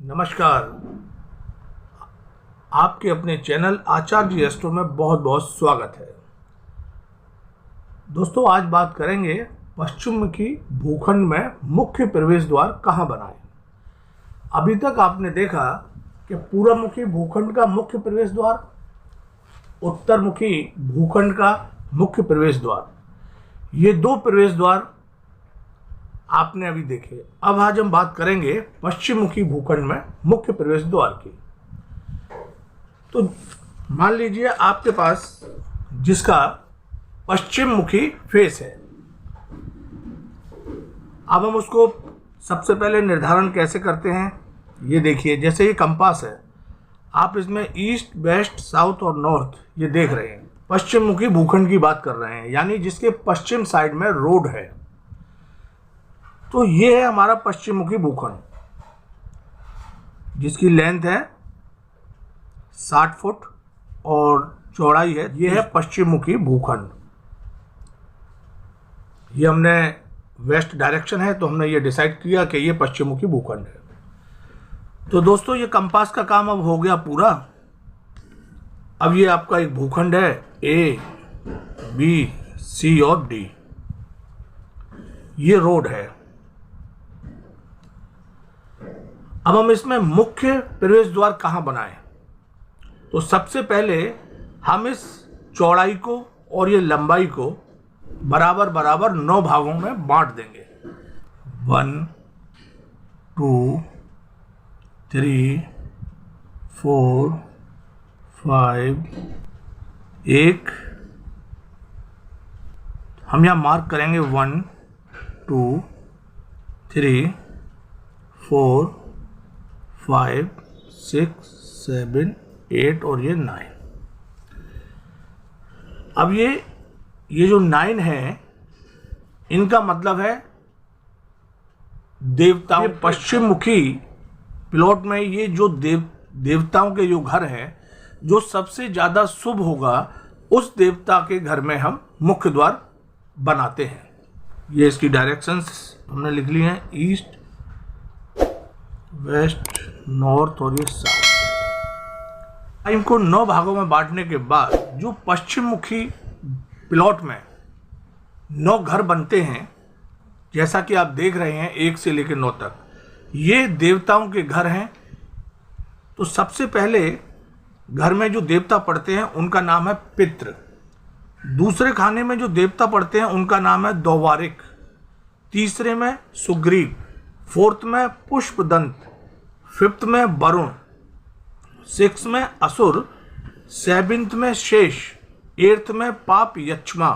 नमस्कार। आपके अपने चैनल आचार्य एस्ट्रो में बहुत बहुत स्वागत है। दोस्तों, आज बात करेंगे पश्चिम की भूखंड में मुख्य प्रवेश द्वार कहाँ बनाएं। अभी तक आपने देखा कि पूर्वमुखी भूखंड का मुख्य प्रवेश द्वार, उत्तरमुखी भूखंड का मुख्य प्रवेश द्वार, ये दो प्रवेश द्वार आपने अभी देखे। अब आज हम बात करेंगे पश्चिम मुखी भूखंड में मुख्य प्रवेश द्वार की। तो मान लीजिए आपके पास जिसका पश्चिम मुखी फेस है। अब हम उसको सबसे पहले निर्धारण कैसे करते हैं, ये देखिए। जैसे ये कंपास है, आप इसमें ईस्ट, वेस्ट, साउथ और नॉर्थ ये देख रहे हैं। पश्चिम मुखी भूखंड की बात कर रहे हैं, यानी जिसके पश्चिम साइड में रोड है। तो ये है हमारा पश्चिम मुखी भूखंड, जिसकी लेंथ है 60 फुट और चौड़ाई है। ये है पश्चिम मुखी भूखंड। ये हमने वेस्ट डायरेक्शन है, तो हमने ये डिसाइड किया कि ये पश्चिम मुखी भूखंड है। तो दोस्तों, ये कंपास का काम अब हो गया पूरा। अब ये आपका एक भूखंड है, ए, बी, सी और डी। ये रोड है। अब हम इसमें मुख्य प्रवेश द्वार कहाँ बनाएं? तो सबसे पहले हम इस चौड़ाई को और ये लंबाई को बराबर बराबर 9 भागों में बांट देंगे। 1 2 3 4 5 1 हम यहाँ मार्क करेंगे 1 2 3 4 5 6 7 8 और ये 9। अब ये जो 9 है, इनका मतलब है देवताओं। पश्चिम मुखी प्लॉट में ये जो देवताओं के जो घर है, जो सबसे ज्यादा शुभ होगा, उस देवता के घर में हम मुख्य द्वार बनाते हैं। ये इसकी डायरेक्शंस हमने लिख ली हैं, ईस्ट, वेस्ट, नॉर्थ और ये साउथ। इनको 9 भागों में बांटने के बाद जो पश्चिम मुखी प्लॉट में 9 घर बनते हैं, जैसा कि आप देख रहे हैं 1 से लेकर 9 तक, ये देवताओं के घर हैं। तो सबसे पहले घर में जो देवता पड़ते हैं उनका नाम है पितृ। दूसरे खाने में जो देवता पड़ते हैं उनका नाम है दौवारिक। तीसरे में सुग्रीव, फोर्थ में पुष्पदंत, फिफ्थ में वरुण, सिक्स में असुर, सेवेंथ में शेष, एट्थ में पाप यक्षमा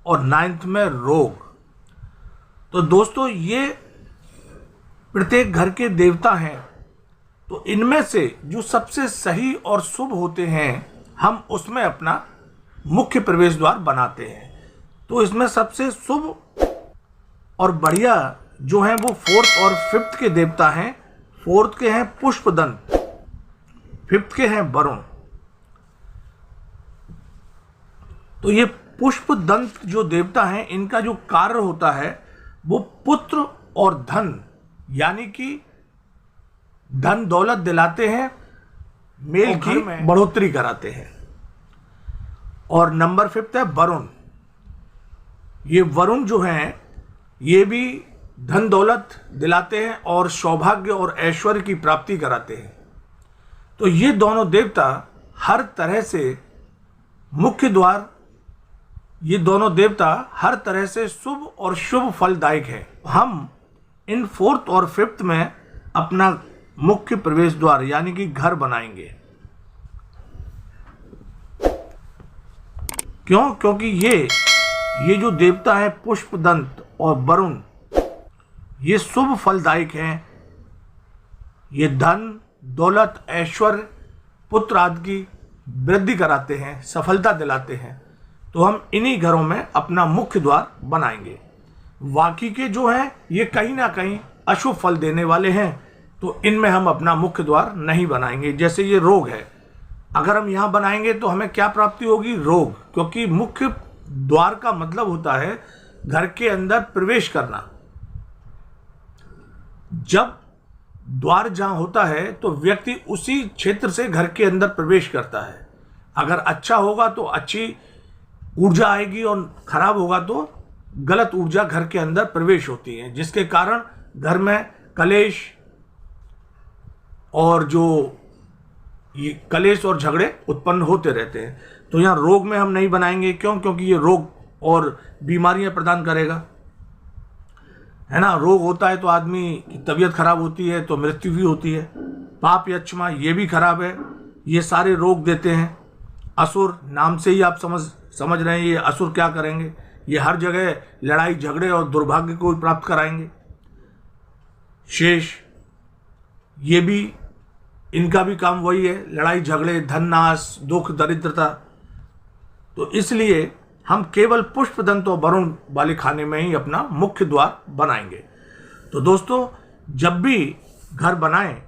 और 9th में रोग। तो दोस्तों, ये प्रत्येक घर के देवता हैं। तो इनमें से जो सबसे सही और शुभ होते हैं, हम उसमें अपना मुख्य प्रवेश द्वार बनाते हैं। तो इसमें सबसे शुभ और बढ़िया जो हैं वो 4th और 5th के देवता हैं। 4th के हैं पुष्पदंत, 5th के हैं वरुण। तो ये पुष्पदंत जो देवता हैं, इनका जो कार्य होता है वो पुत्र और धन, यानी कि धन दौलत दिलाते हैं, मेल की बढ़ोतरी कराते हैं। और नंबर 5th है वरुण। ये वरुण जो हैं, ये भी धन दौलत दिलाते हैं और सौभाग्य और ऐश्वर्य की प्राप्ति कराते हैं। तो ये दोनों देवता हर तरह से मुख्य द्वार, ये दोनों देवता हर तरह से शुभ और शुभ फलदायक है। हम इन 4th और 5th में अपना मुख्य प्रवेश द्वार यानी कि घर बनाएंगे। क्यों? क्योंकि ये जो देवता है पुष्पदंत और वरुण, ये शुभ फलदायक हैं। ये धन दौलत ऐश्वर्य पुत्र आदि की वृद्धि कराते हैं, सफलता दिलाते हैं। तो हम इन्हीं घरों में अपना मुख्य द्वार बनाएंगे। बाकी के जो हैं, ये कहीं ना कहीं अशुभ फल देने वाले हैं, तो इनमें हम अपना मुख्य द्वार नहीं बनाएंगे। जैसे ये रोग है, अगर हम यहाँ बनाएंगे तो हमें क्या प्राप्ति होगी? रोग। क्योंकि मुख्य द्वार का मतलब होता है घर के अंदर प्रवेश करना। जब द्वार जहाँ होता है तो व्यक्ति उसी क्षेत्र से घर के अंदर प्रवेश करता है। अगर अच्छा होगा तो अच्छी ऊर्जा आएगी और खराब होगा तो गलत ऊर्जा घर के अंदर प्रवेश होती है, जिसके कारण घर में कलेश और झगड़े उत्पन्न होते रहते हैं। तो यहाँ रोग में हम नहीं बनाएंगे। क्यों? क्योंकि ये रोग और बीमारियां प्रदान करेगा, है ना। रोग होता है तो आदमी की तबीयत खराब होती है, तो मृत्यु भी होती है। पाप यक्षमा ये भी खराब है, ये सारे रोग देते हैं। असुर नाम से ही आप समझ रहे हैं ये असुर क्या करेंगे। ये हर जगह लड़ाई झगड़े और दुर्भाग्य को प्राप्त कराएंगे। शेष ये भी, इनका भी काम वही है, लड़ाई झगड़े, धन नाश, दुख, दरिद्रता। तो इसलिए हम केवल पुष्पदंत और वरुण वाले खाने में ही अपना मुख्य द्वार बनाएंगे। तो दोस्तों, जब भी घर बनाएं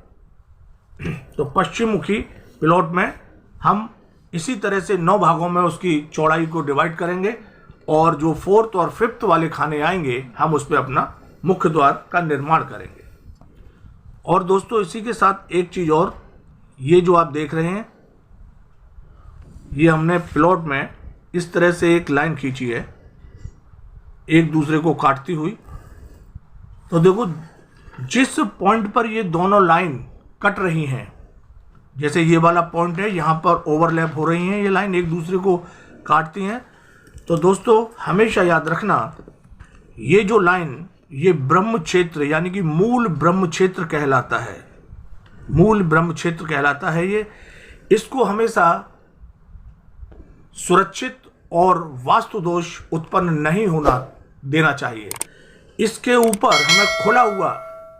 तो पश्चिम मुखी प्लॉट में हम इसी तरह से 9 भागों में उसकी चौड़ाई को डिवाइड करेंगे और जो 4th और 5th वाले खाने आएंगे हम उस पर अपना मुख्य द्वार का निर्माण करेंगे। और दोस्तों, इसी के साथ एक चीज़ और, ये जो आप देख रहे हैं, ये हमने प्लॉट में इस तरह से एक लाइन खींची है एक दूसरे को काटती हुई। तो देखो, जिस पॉइंट पर ये दोनों लाइन कट रही हैं, जैसे ये वाला पॉइंट है, यहाँ पर ओवरलैप हो रही हैं, ये लाइन एक दूसरे को काटती हैं। तो दोस्तों, हमेशा याद रखना, ये जो लाइन, ये ब्रह्म क्षेत्र यानी कि मूल ब्रह्म क्षेत्र कहलाता है। मूल ब्रह्म क्षेत्र कहलाता है ये। इसको हमेशा सुरक्षित और वास्तु दोष उत्पन्न नहीं होना देना चाहिए। इसके ऊपर हमें खुला हुआ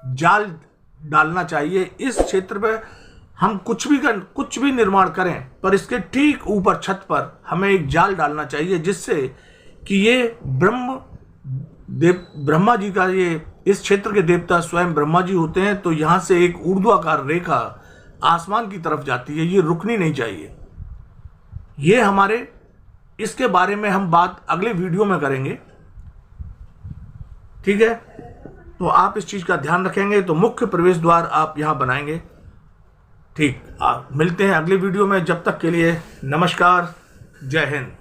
जाल डालना चाहिए। इस क्षेत्र में हम कुछ भी निर्माण करें, पर इसके ठीक ऊपर छत पर हमें एक जाल डालना चाहिए, जिससे कि ये ब्रह्मा जी का, ये इस क्षेत्र के देवता स्वयं ब्रह्मा जी होते हैं। तो यहाँ से एक ऊर्ध्वाकार रेखा आसमान की तरफ जाती है, ये रुकनी नहीं चाहिए। ये हमारे, इसके बारे में हम बात अगले वीडियो में करेंगे, ठीक है। तो आप इस चीज का ध्यान रखेंगे तो मुख्य प्रवेश द्वार आप यहां बनाएंगे। ठीक, मिलते हैं अगले वीडियो में। जब तक के लिए नमस्कार, जय हिंद।